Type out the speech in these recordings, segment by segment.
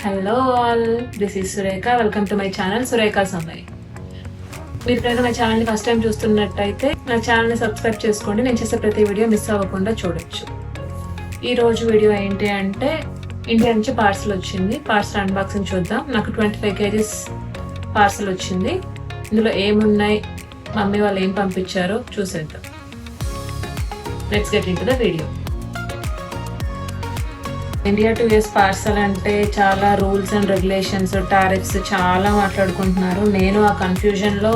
Hello all, this is Surekha. Welcome to my channel Surekha Sammai. మీరు కనుక నా ఛానల్ని ఫస్ట్ టైం చూస్తున్నట్టయితే నా ఛానల్ని సబ్స్క్రైబ్ చేసుకోండి. నేను చేసే ప్రతి వీడియో మిస్ అవ్వకుండా చూడొచ్చు. ఈరోజు వీడియో ఏంటి అంటే ఇండియా నుంచి పార్సల్ వచ్చింది. పార్సల్ అన్బాక్సింగ్ చూద్దాం. నాకు 25 kgs పార్సల్ వచ్చింది. ఇందులో ఏమున్నాయి, మమ్మీ వాళ్ళు ఏం పంపించారో చూసేద్దాం. Let's get in to the video. India to US parcel అంటే చాలా రూల్స్ అండ్ రెగ్యులేషన్స్, టారిఫ్స్ చాలా మాట్లాడుకుంటున్నారు. నేను ఆ కన్ఫ్యూజన్లో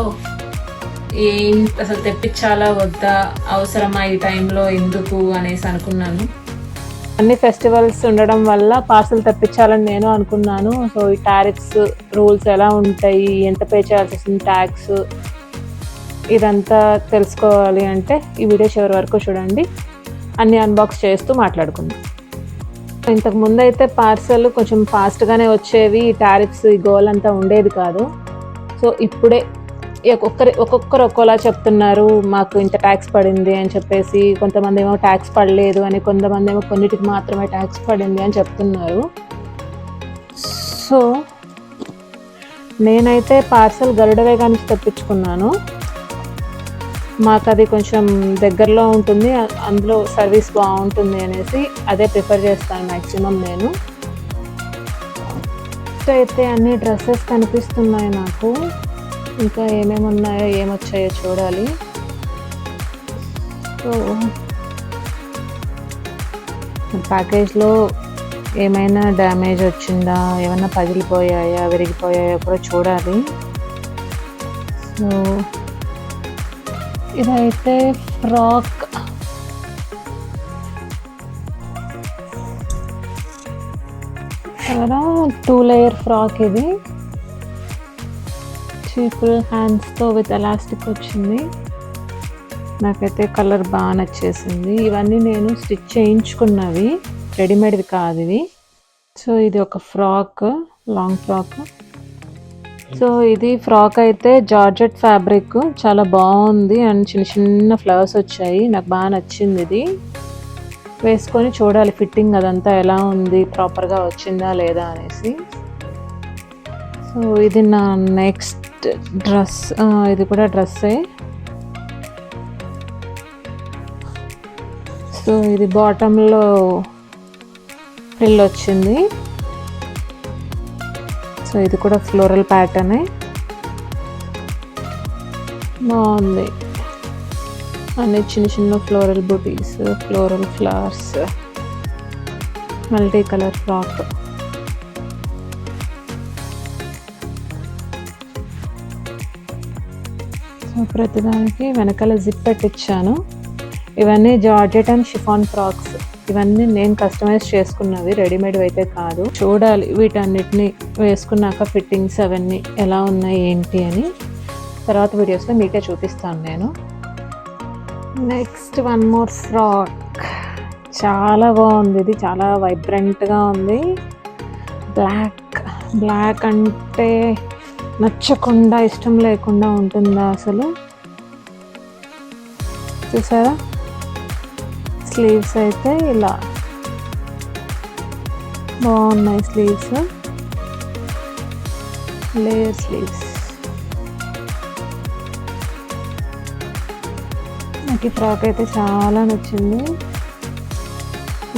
ఏం అసలు తెప్పించాలా వద్దా, అవసరమా ఈ టైంలో ఎందుకు అనేసి అనుకున్నాను. అన్ని ఫెస్టివల్స్ ఉండడం వల్ల పార్సల్ తెప్పించాలని నేను అనుకున్నాను. సో ఈ టారిఫ్స్ రూల్స్ ఎలా ఉంటాయి, ఎంత పే చేయాల్సి వస్తుంది, ట్యాక్స్, ఇదంతా తెలుసుకోవాలి అంటే ఈ వీడియో చివరి వరకు చూడండి. అన్ని అన్బాక్స్ చేస్తూ మాట్లాడుకుందాం. ఇంతకు ముందు అయితే పార్సల్ కొంచెం ఫాస్ట్గానే వచ్చేవి, టారిఫ్స్ ఈ గోల్ అంతా ఉండేది కాదు. సో ఇప్పుడే ఒక్కొక్కరు ఒక్కోలా చెప్తున్నారు. మాకు ఇంత ట్యాక్స్ పడింది అని చెప్పేసి, కొంతమంది ఏమో ట్యాక్స్ పడలేదు అని, కొంతమంది ఏమో కొన్నిటికి మాత్రమే ట్యాక్స్ పడింది అని చెప్తున్నారు. సో నేనైతే పార్సల్ గరుడ వేగా నుంచి తెప్పించుకున్నాను. మాకు అది కొంచెం దగ్గరలో ఉంటుంది, అందులో సర్వీస్ బాగుంటుంది అనేసి అదే ప్రిఫర్ చేస్తాను మ్యాక్సిమం నేను. అయితే అన్ని డ్రెస్సెస్ కనిపిస్తున్నాయి నాకు. ఇంకా ఏమేమి ఉన్నాయో ఏమొచ్చాయో చూడాలి. సో ప్యాకేజ్లో ఏమైనా డ్యామేజ్ వచ్చిందా, ఏమైనా పగిలిపోయాయా, విరిగిపోయాయా కూడా చూడాలి. సో ఇదైతే ఫ్రాక్. కదా 2 layer ఫ్రాక్. ఇది చీపుల్ హ్యాండ్స్తో విత్ ఎలాస్టిక్ వచ్చింది. నాకైతే కలర్ బాగా నచ్చేసింది. ఇవన్నీ నేను స్టిచ్ చేయించుకున్నవి, రెడీమేడ్వి కాదు ఇవి. సో ఇది ఒక ఫ్రాక్, లాంగ్ ఫ్రాక్. సో ఇది ఫ్రాక్ అయితే జార్జెట్ ఫ్యాబ్రిక్, చాలా బాగుంది అండ్ చిన్న చిన్న ఫ్లవర్స్ వచ్చాయి. నాకు బాగా నచ్చింది. ఇది వేసుకొని చూడాలి ఫిట్టింగ్ అదంతా ఎలా ఉంది, ప్రాపర్గా వచ్చిందా లేదా అనేసి. సో ఇది నా నెక్స్ట్ డ్రెస్. ఇది కూడా డ్రెస్సే. సో ఇది బాటంలో ఫ్రిల్ వచ్చింది. సో ఇది కూడా ఫ్లోరల్ ప్యాటర్నే, బాగుంది. అన్ని చిన్న చిన్న ఫ్లోరల్ బూటీస్, floral flowers, multi colour frock. So ప్రతిదానికి వెనకాల జిప్ పెట్టించాను. ఇవన్నీ జార్జెట్ అండ్ షిఫాన్ ఫ్రాక్స్. ఇవన్నీ నేను కస్టమైజ్ చేసుకున్నవి, రెడీమేడ్ అయితే కాదు. చూడాలి వీటన్నిటిని వేసుకున్నాక ఫిట్టింగ్స్ అవన్నీ ఎలా ఉన్నాయి ఏంటి అని తర్వాత వీడియోస్లో మీకే చూపిస్తాను నేను. Next one more frock. చాలా బాగుంది. ఇది చాలా వైబ్రెంట్గా ఉంది. బ్లాక్ అంటే నచ్చకుండా, ఇష్టం లేకుండా ఉంటుందా అసలు? చూసారా, స్లీవ్స్ అయితే ఇలా బాగున్నాయి. Sleeves layer sleeves. నాకు ఈ ఫ్రాక్ అయితే చాలా నచ్చింది.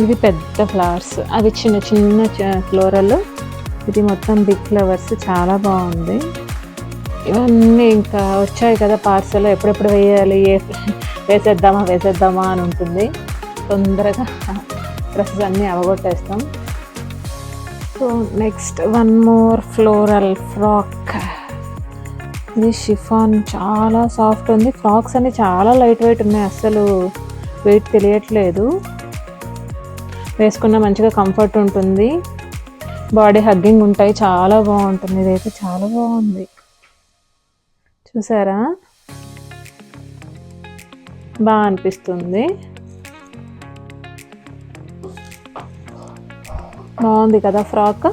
ఇది పెద్ద ఫ్లవర్స్, అవి చిన్న చిన్న ఫ్లోరల్, ఇది మొత్తం బిగ్ ఫ్లవర్స్. చాలా బాగుంది. ఇవన్నీ ఇంకా వచ్చాయి కదా పార్సల్, ఎప్పుడెప్పుడు వేయాలి, వేసేద్దామా అని ఉంటుంది. తొందరగా డ్రెస్సెస్ అన్నీ అవగొట్టేస్తాం. So next one more floral frock. ఇది షిఫాన్, చాలా సాఫ్ట్ ఉంది. ఫ్రాక్స్ అన్నీ చాలా లైట్ వెయిట్ ఉన్నాయి, అస్సలు వెయిట్ తెలియట్లేదు. వేసుకున్న మంచిగా కంఫర్ట్ ఉంటుంది, బాడీ హగ్గింగ్ ఉంటాయి, చాలా బాగుంటుంది. ఇదైతే చాలా బాగుంది. చూసారా, బాగా అనిపిస్తుంది. బాగుంది కదా ఫ్రాక్.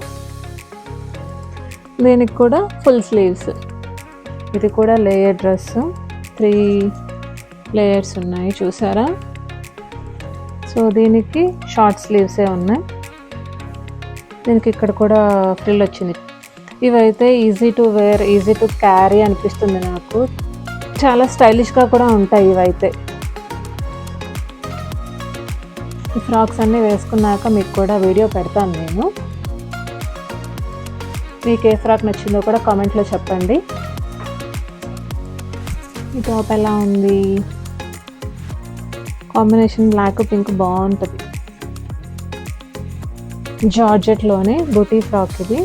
దీనికి కూడా ఫుల్ స్లీవ్స్. ఇది కూడా లేయర్ డ్రెస్, 3 లేయర్స్ ఉన్నాయి చూసారా. సో దీనికి షార్ట్ స్లీవ్సే ఉన్నాయి. దీనికి ఇక్కడ కూడా ఫ్రిల్ వచ్చింది. ఇవైతే easy to wear, easy to carry అనిపిస్తుంది నాకు. చాలా స్టైలిష్గా కూడా ఉంటాయి ఇవైతే. ఈ ఫ్రాక్స్ అన్నీ వేసుకున్నాక మీకు కూడా వీడియో పెడతాను నేను. మీకు ఏ ఫ్రాక్ నచ్చిందో కూడా కామెంట్లో చెప్పండి. ఈ టాప్ ఎలా ఉంది? కాంబినేషన్ బ్లాక్ పింక్ బాగుంటుంది. జార్జెట్లోనే బూటీ ఫ్రాక్ ఇది.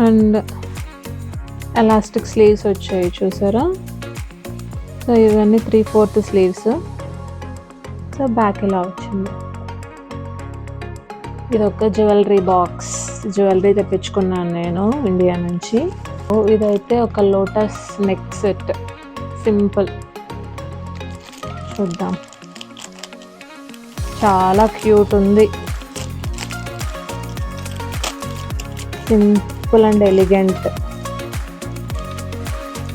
అండ్ ఎలాస్టిక్ స్లీవ్స్ వచ్చాయి చూసారా. సో ఇవన్నీ 3/4 స్లీవ్స్. సో బ్యాక్ ఇలా వచ్చింది. ఇది ఒక జ్యువెలరీ బాక్స్. జ్యువెలరీ తెప్పించుకున్నాను నేను ఇండియా నుంచి. ఇదైతే ఒక లోటస్ నెక్ సెట్, సింపుల్. చూద్దాం, చాలా క్యూట్ ఉంది. Simple and elegant.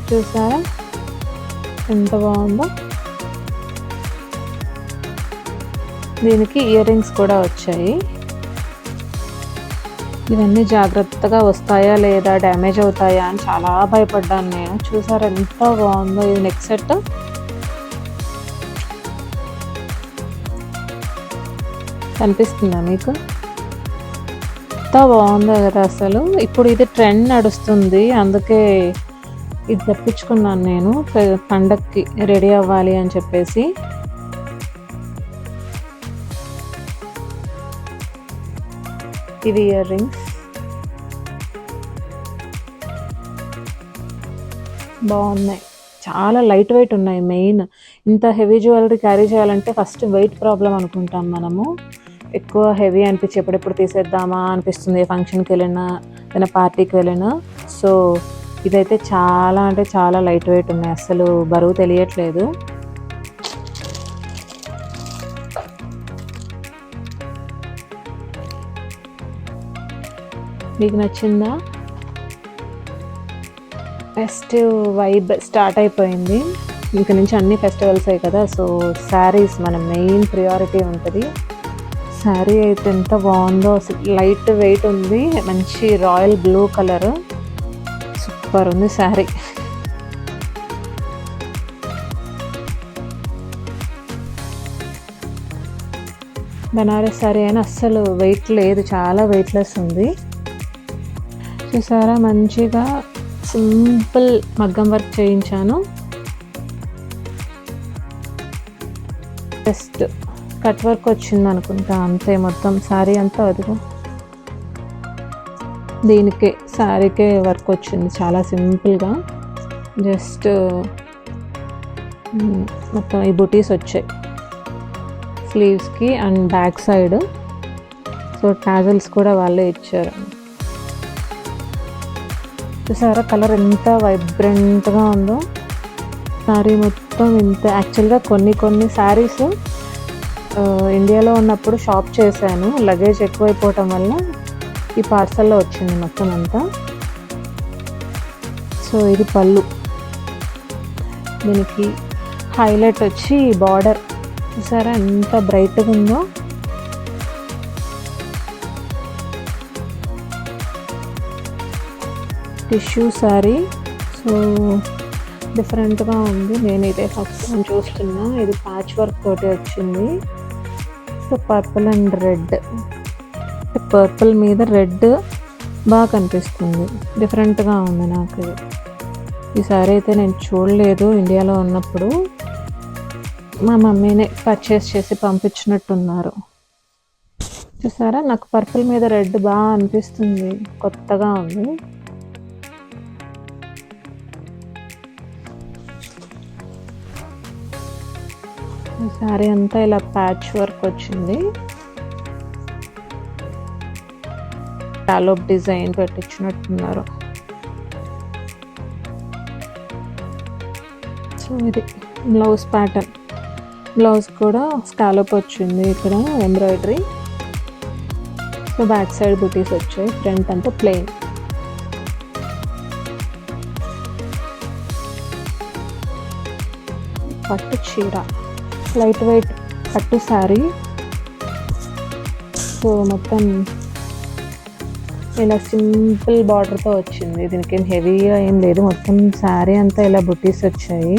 చూసారా ఎంత బాగుందో. దీనికి ఇయర్ రింగ్స్ కూడా వచ్చాయి. ఇవన్నీ జాగ్రత్తగా వస్తాయా లేదా, డ్యామేజ్ అవుతాయా అని చాలా భయపడ్డాను నేను. చూసారా ఎంత బాగుందో. ఇది నెక్ సెట్. కనిపిస్తుందా మీకు? ఎంత బాగుందో కదా అసలు. ఇప్పుడు ఇది ట్రెండ్ నడుస్తుంది, అందుకే ఇది తెప్పించుకున్నాను నేను పండక్కి రెడీ అవ్వాలి అని చెప్పేసి. ఇవి ఇయర్ రింగ్స్ బాగున్నాయి, చాలా లైట్ వెయిట్ ఉన్నాయి. మెయిన్ ఇంత హెవీ జ్యువెలరీ క్యారీ చేయాలంటే ఫస్ట్ వెయిట్ ప్రాబ్లం అనుకుంటాం మనము. ఎక్కువ హెవీ అనిపించి ఎప్పుడెప్పుడు తీసేద్దామా అనిపిస్తుంది ఫంక్షన్కి వెళ్ళినా, ఏదైనా పార్టీకి వెళ్ళినా. సో ఇదైతే చాలా అంటే చాలా లైట్ వెయిట్ ఉన్నాయి, అసలు బరువు తెలియట్లేదు. మీకు నచ్చిందా? ఫెస్టివ్ వైబ్ స్టార్ట్ అయిపోయింది. ఇంక నుంచి అన్ని ఫెస్టివల్స్ అయ్యి కదా. సో శారీస్ మన మెయిన్ ప్రియారిటీ ఉంటుంది. శారీ అయితే ఎంత బాగుందో అసలు. లైట్ వెయిట్ ఉంది, మంచి రాయల్ బ్లూ కలర్, సూపర్ ఉంది శారీ. బనారస్ శారీ అయినా అస్సలు వెయిట్ లేదు, చాలా వెయిట్లెస్ ఉంది. చూసారా మంచిగా సింపుల్ మగ్గం వర్క్ చేయించాను. జస్ట్ కట్ వర్క్ వచ్చింది అనుకుంటా అంతే. మొత్తం శారీ అంతా అదిగో దీనికే శారీకే వర్క్ వచ్చింది, చాలా సింపుల్గా. జస్ట్ మొత్తం ఈ బుటీస్ వచ్చాయి స్లీవ్స్కి and back side. So tassels కూడా వాళ్ళే ఇచ్చారు. చూసారా కలర్ ఎంత వైబ్రెంట్గా ఉందో. శారీ మొత్తం ఇంత. యాక్చువల్గా కొన్ని శారీస్ ఇండియాలో ఉన్నప్పుడు షాప్ చేశాను, లగేజ్ ఎక్కువైపోవటం వల్ల ఈ పార్సల్లో వచ్చింది మొత్తం అంతా. సో ఇది పళ్ళు. దీనికి హైలైట్ వచ్చి బార్డర్. చూసారా ఎంత బ్రైట్గా ఉందో. టిష్యూ శారీ. సో డిఫరెంట్గా ఉంది. నేను ఇదే ఫస్ట్ టైం చూస్తున్నా. ఇది ప్యాచ్ వర్క్ తోటి వచ్చింది. So purple and red. Purple మీద రెడ్ బాగా కనిపిస్తుంది, డిఫరెంట్గా ఉంది నాకు ఇది. ఈ శారీ అయితే నేను చూడలేదు ఇండియాలో ఉన్నప్పుడు. మా మమ్మీనే పర్చేస్ చేసి పంపించినట్టున్నారు. చూసారా నాకు పర్పుల్ మీద రెడ్ బాగా అనిపిస్తుంది, కొత్తగా ఉంది. ఈ శారీ అంతా ఇలా ప్యాచ్ వర్క్ వచ్చింది. టాలోప్ డిజైన్ పెట్టించినట్టున్నారు. సో ఇది బ్లౌజ్ ప్యాటర్న్. బ్లౌజ్ కూడా స్కాలప్ వచ్చింది ఇక్కడ ఎంబ్రాయిడరీ. సో బ్యాక్ సైడ్ బుటీస్ వచ్చాయి, ఫ్రంట్ అంతా ప్లెయిన్. పట్టు చీర, లైట్ వెయిట్ పట్టు శారీ. సో మొత్తం ఇలా సింపుల్ బార్డర్తో వచ్చింది. దీనికి ఏం హెవీగా ఏం లేదు. మొత్తం శారీ అంతా ఇలా బుటీస్ వచ్చాయి.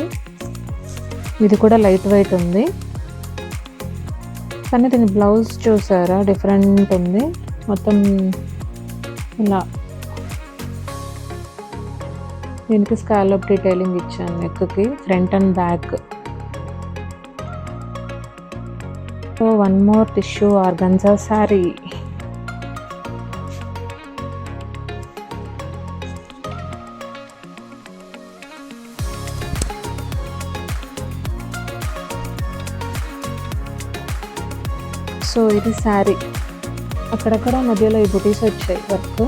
ఇది కూడా లైట్ వెయిట్ ఉంది. కానీ దీని బ్లౌజ్ చూసారా డిఫరెంట్ ఉంది. మొత్తం ఇలా దీనికి స్కాలప్ డీటెయిలింగ్ ఇచ్చాను నెక్కి, front and back. So one more tissue organza sari. So ఇది శారీ, అక్కడక్కడ మధ్యలో ఈ బుటీస్ వచ్చాయి వర్క్.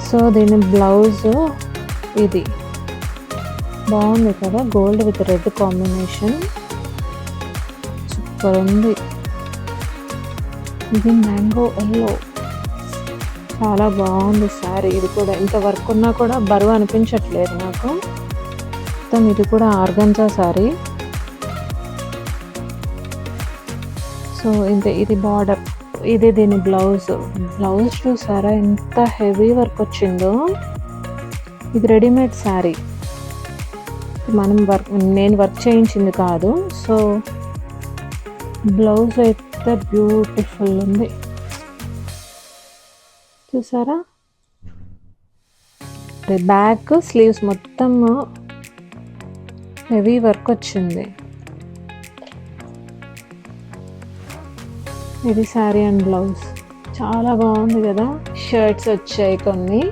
సో దీని బ్లౌజ్ ఇది బాగుంది కదా, gold with red combination, super ఉంది. ఇది మ్యాంగో ఎల్లో, చాలా బాగుంది శారీ. ఇది కూడా ఇంత వర్క్ ఉన్నా కూడా బరువు అనిపించట్లేదు నాకు. మొత్తం ఇది కూడా ఆర్గంజా శారీ. సో ఇది బార్డర్, ఇది దీని బ్లౌజ్. బ్లౌజ్ చూసారా ఎంత హెవీ వర్క్ వచ్చిందో. ఇది రెడీమేడ్ శారీ, నేను వర్క్ చేయించింది కాదు. సో బ్లౌజ్ అయితే బ్యూటిఫుల్ ఉంది చూసారా. బ్యాక్ స్లీవ్స్ మొత్తం హెవీ వర్క్ వచ్చింది. ఇది శారీ అండ్ బ్లౌజ్, చాలా బాగుంది కదా. షర్ట్స్ వచ్చాయి కొన్ని.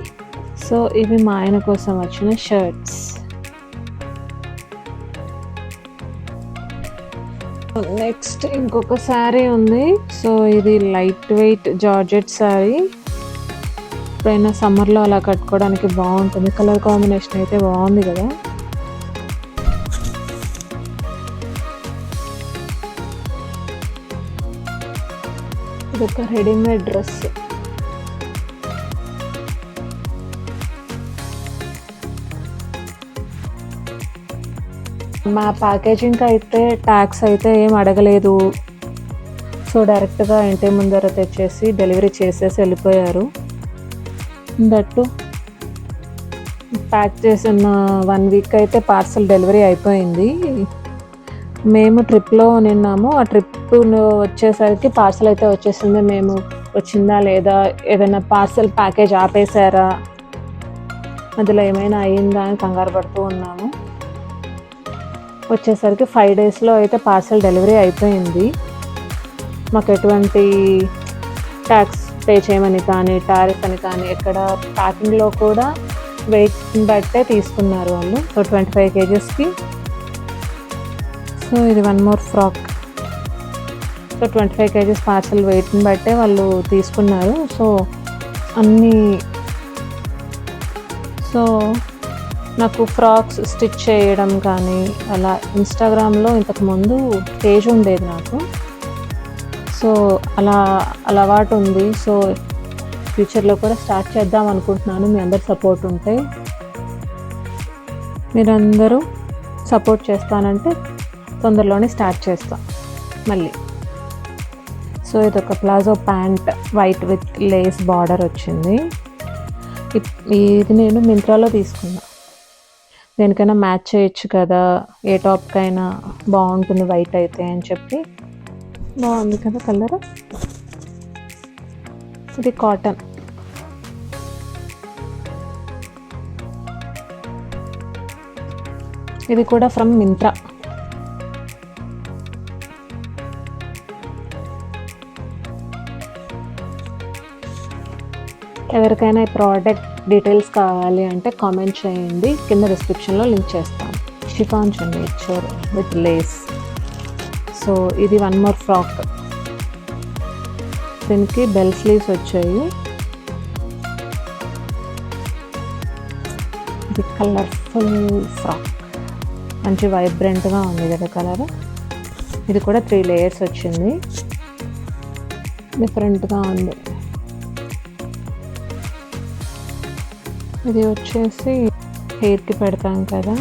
సో ఇవి మా ఆయన కోసం వచ్చిన షర్ట్స్. నెక్స్ట్ ఇంకొక శారీ ఉంది. సో ఇది లైట్ వెయిట్ జార్జెట్ శారీ. ఎప్పుడైనా సమ్మర్లో అలా కట్టుకోవడానికి బాగుంటుంది. కలర్ కాంబినేషన్ అయితే బాగుంది కదా. ఇదొక రెడీమేడ్ డ్రెస్. మా ప్యాకేజింగ్ అయితే ట్యాక్స్ అయితే ఏం అడగలేదు. సో డైరెక్ట్గా ఇంటి ముందర తెచ్చేసి డెలివరీ చేసేసి వెళ్ళిపోయారు. దట్టు ప్యాక్ చేసిన 1 వీక్ అయితే పార్సల్ డెలివరీ అయిపోయింది. మేము ట్రిప్లో నిన్నాము. ఆ ట్రిప్ వచ్చేసరికి పార్సల్ అయితే వచ్చేసింది. మేము వచ్చిందా లేదా, ఏదైనా పార్సల్ ప్యాకేజ్ ఆపేశారా, అందులో ఏమైనా అయ్యిందా అని కంగారు పడుతూ ఉన్నాము. వచ్చేసరికి 5 డేస్లో అయితే పార్సల్ డెలివరీ అయిపోయింది. మాకు ఎటువంటి ట్యాక్స్ పే చేయమని కానీ టారిఫ్ అని కానీ ఎక్కడ ప్యాకింగ్లో కూడా వెయిట్ బట్టే తీసుకున్నారు వాళ్ళు. సో 25 kgsకి. సో ఇది one more frock. So 25 kgs parcel వెయిట్ని బట్టే వాళ్ళు తీసుకున్నారు. సో నాకు ఫ్రాక్స్ స్టిచ్ చేయడం కానీ అలా ఇన్స్టాగ్రామ్లో ఇంతకుముందు పేజ్ ఉండేది నాకు. సో అలా అలవాటు ఉంది. సో ఫ్యూచర్లో కూడా స్టార్ట్ చేద్దాం అనుకుంటున్నాను. మీ అందరు సపోర్ట్ ఉంటే, మీరందరూ సపోర్ట్ చేస్తానంటే తొందరలోనే స్టార్ట్ చేస్తాం మళ్ళీ. సో ఇదొక palazzo pant, white with lace border వచ్చింది. ఇది నేను మింత్రాలో తీసుకున్నా. దేనికైనా మ్యాచ్ చేయొచ్చు కదా, ఏ టాప్కైనా బాగుంటుంది వైట్ అయితే అని చెప్పి. బాగుంది కదా కలర్. ఇది కాటన్. ఇది కూడా ఫ్రమ్ మింత్రా. ఎవరికైనా ఈ ప్రోడక్ట్ డీటెయిల్స్ కావాలి అంటే కామెంట్ చేయండి, కింద డిస్క్రిప్షన్లో లింక్ చేస్తాను. షిఫాన్ చున్నీ ఇచ్చారు విత్ లేస్. సో ఇది వన్ మోర్ ఫ్రాక్. దీనికి బెల్ స్లీవ్స్ వచ్చాయి. ఇది కలర్ఫుల్ ఫ్రాక్, మంచి వైబ్రెంట్గా ఉంది కదా కలర్. ఇది కూడా 3 లేయర్స్ వచ్చింది, డిఫరెంట్గా ఉంది. ఇది వచ్చేసి హెయిర్కి పెడతాం కదా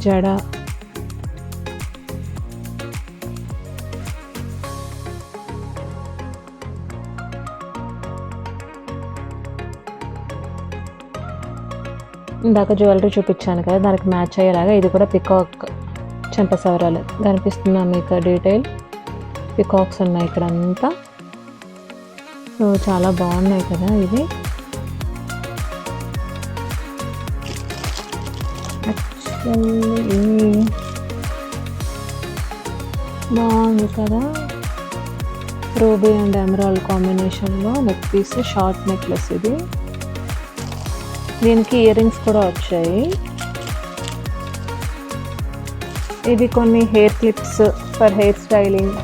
జడ. ఇందాక జ్యువెలరీ చూపించాను కదా, దానికి మ్యాచ్ అయ్యేలాగా ఇది కూడా పికాక్ చెంపసవరాలు కనిపిస్తుందా మీకు డీటెయిల్? పికాక్స్ ఉన్నాయి ఇక్కడ అంతా. సో చాలా బాగున్నాయి కదా ఇవి. బాగుంది కదా, రూబీ అండ్ ఎమరాల్డ్ కాంబినేషన్లో నెక్ పీస్, షార్ట్ నెక్లెస్. ఇది దీనికి ఇయర్ రింగ్స్ కూడా వచ్చాయి. ఇవి కొన్ని hair clips for hair styling.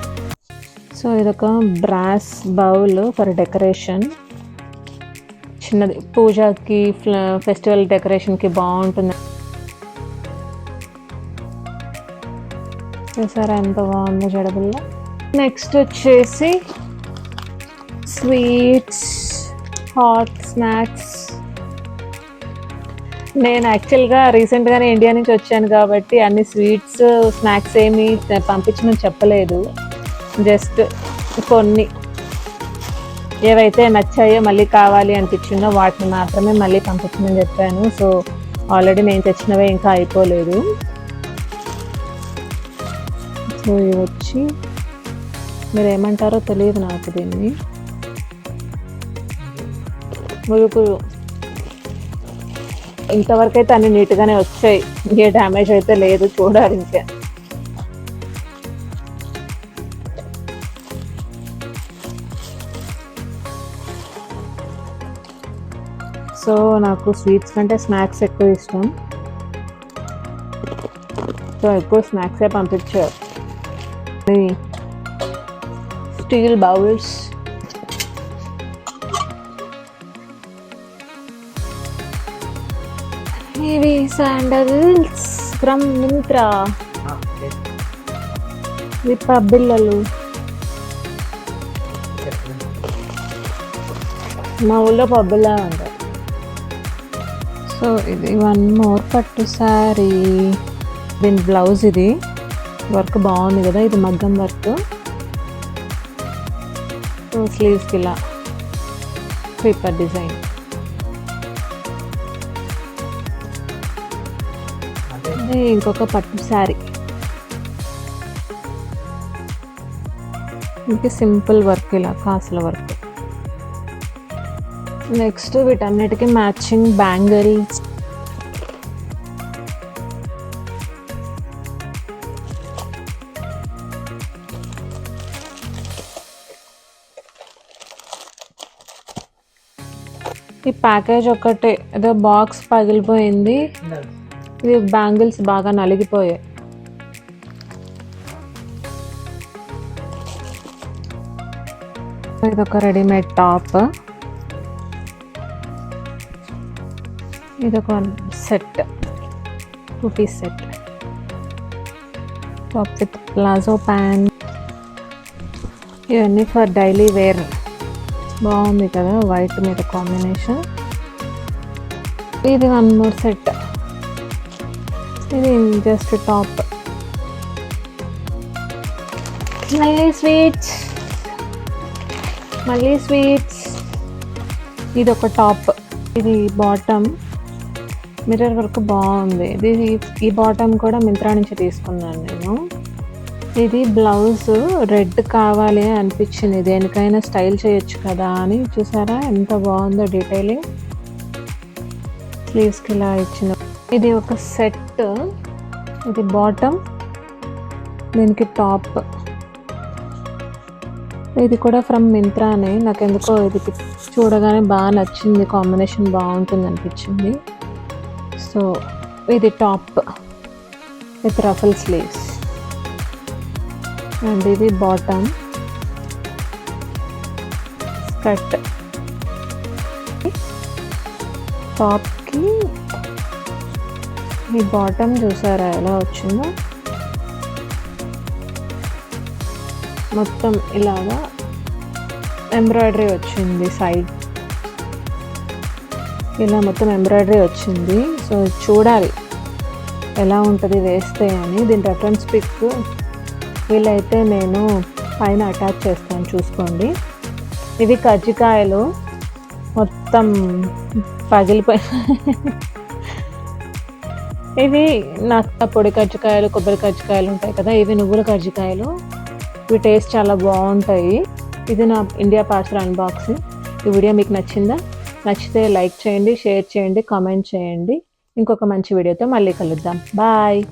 So ఇదొక బ్రాస్ బౌల్ ఫర్ డెకరేషన్, చిన్నది, పూజకి ఫెస్టివల్ డెకరేషన్కి బాగుంటుంది. చూసారా ఎంత బాగుందో జడబుల్లో. నెక్స్ట్ వచ్చేసి స్వీట్స్, హాట్ స్నాక్స్. నేను యాక్చువల్గా రీసెంట్గానే ఇండియా నుంచి వచ్చాను కాబట్టి అన్ని స్వీట్స్ స్నాక్స్ ఏమి పంపించమని చెప్పలేదు. జస్ట్ కొన్ని ఏవైతే నచ్చాయో మళ్ళీ కావాలి అనిపించిందో వాటిని మాత్రమే మళ్ళీ పంపించమని చెప్పాను. సో ఆల్రెడీ నేను తెచ్చినవే ఇంకా అయిపోలేదు. సో ఇవి వచ్చి మీరు ఏమంటారో తెలియదు నాకు, దీన్ని మురుకులు. ఇంతవరకు అయితే అన్ని నీట్గానే వచ్చాయి, ఏ డ్యామేజ్ అయితే లేదు. చూడాలి ఇంకా. సో నాకు స్వీట్స్ కంటే స్నాక్స్ ఎక్కువ ఇష్టం. సో ఎక్కువ స్నాక్సే పంపించారు. స్టీల్ బౌల్స్, ఇవి శాండల్స్ ఫ్రమ్ మింత్రా. ఇవి పబ్బిళ్ళలు, మా ఊళ్ళో పబ్బిళ్ళ అంటారు. సో ఇది వన్ మోర్ పట్టు శారీ. దీని బ్లౌజ్, ఇది వర్క్ బాగుంది కదా, ఇది మగ్గం వర్క్. సో స్లీవ్స్కి ఇలా క్రీపర్ డిజైన్. ఇంకొక పట్టు శారీ, ఇంక సింపుల్ వర్క్, ఇలా కాసుల వర్క్. నెక్స్ట్ వీటన్నిటికీ మ్యాచింగ్ బ్యాంగిల్స్. ఈ ప్యాకేజ్ ఒకటే ఏదో బాక్స్ పగిలిపోయింది. ఇది బ్యాంగిల్స్ బాగా నలిగిపోయాయి. ఇదొక రెడీమేడ్ టాప్. ఇదొక set, 2 piece set, top with palazzo pant. ఇవన్నీ ఫర్ డైలీ వేర్. బాగుంది కదా వైట్ మీద కాంబినేషన్. ఇది వన్ మోర్ సెట్. ఇది జస్ట్ టాప్. మళ్ళీ స్వీట్స్, మళ్ళీ స్వీట్స్. ఇది ఒక టాప్, ఇది బాటమ్. మిర్రర్ వర్క్ బాగుంది. ఇది ఈ బాటమ్ కూడా మింత్రా నుంచి తీసుకున్నాను నేను. ఇది బ్లౌజ్ రెడ్ కావాలి అనిపించింది, దేనికైనా స్టైల్ చేయొచ్చు కదా అని. చూసారా ఎంత బాగుందో డీటెయిలింగ్. స్లీవ్స్కి ఇలా ఇచ్చిన. ఇది ఒక సెట్. ఇది బాటమ్, దీనికి టాప్. ఇది కూడా ఫ్రమ్ మింత్రానే. నాకు ఎందుకో ఇది చూడగానే బాగా నచ్చింది, కాంబినేషన్ బాగుంటుంది అనిపించింది. సో ఇది top with ruffle sleeves. And ఇది బాటమ్, స్కర్ట్. టాప్కి ఈ బాటమ్ చూసారా ఎలా వచ్చిందో, మొత్తం ఇలాగా ఎంబ్రాయిడరీ వచ్చింది సైడ్, ఇలా మొత్తం ఎంబ్రాయిడరీ వచ్చింది. సో చూడాలి ఎలా ఉంటుంది వేస్తే అని. దీని రెఫరెన్స్ పిక్ వీలైతే నేను పైన అటాచ్ చేస్తాను, చూసుకోండి. ఇవి కజ్జికాయలు మొత్తం పగిలిపోయి ఇవి నాకు పొడి కజ్జికాయలు, కొబ్బరి కజ్జికాయలు ఉంటాయి కదా, ఇవి నువ్వుల కజ్జికాయలు. ఇవి టేస్ట్ చాలా బాగుంటాయి. ఇది నా ఇండియా పార్సల్ అన్బాక్సింగ్. ఈ వీడియో మీకు నచ్చిందా? నచ్చితే లైక్ చేయండి, షేర్ చేయండి, కామెంట్ చేయండి. ఇంకొక మంచి వీడియోతో మళ్ళీ కలుద్దాం. బాయ్.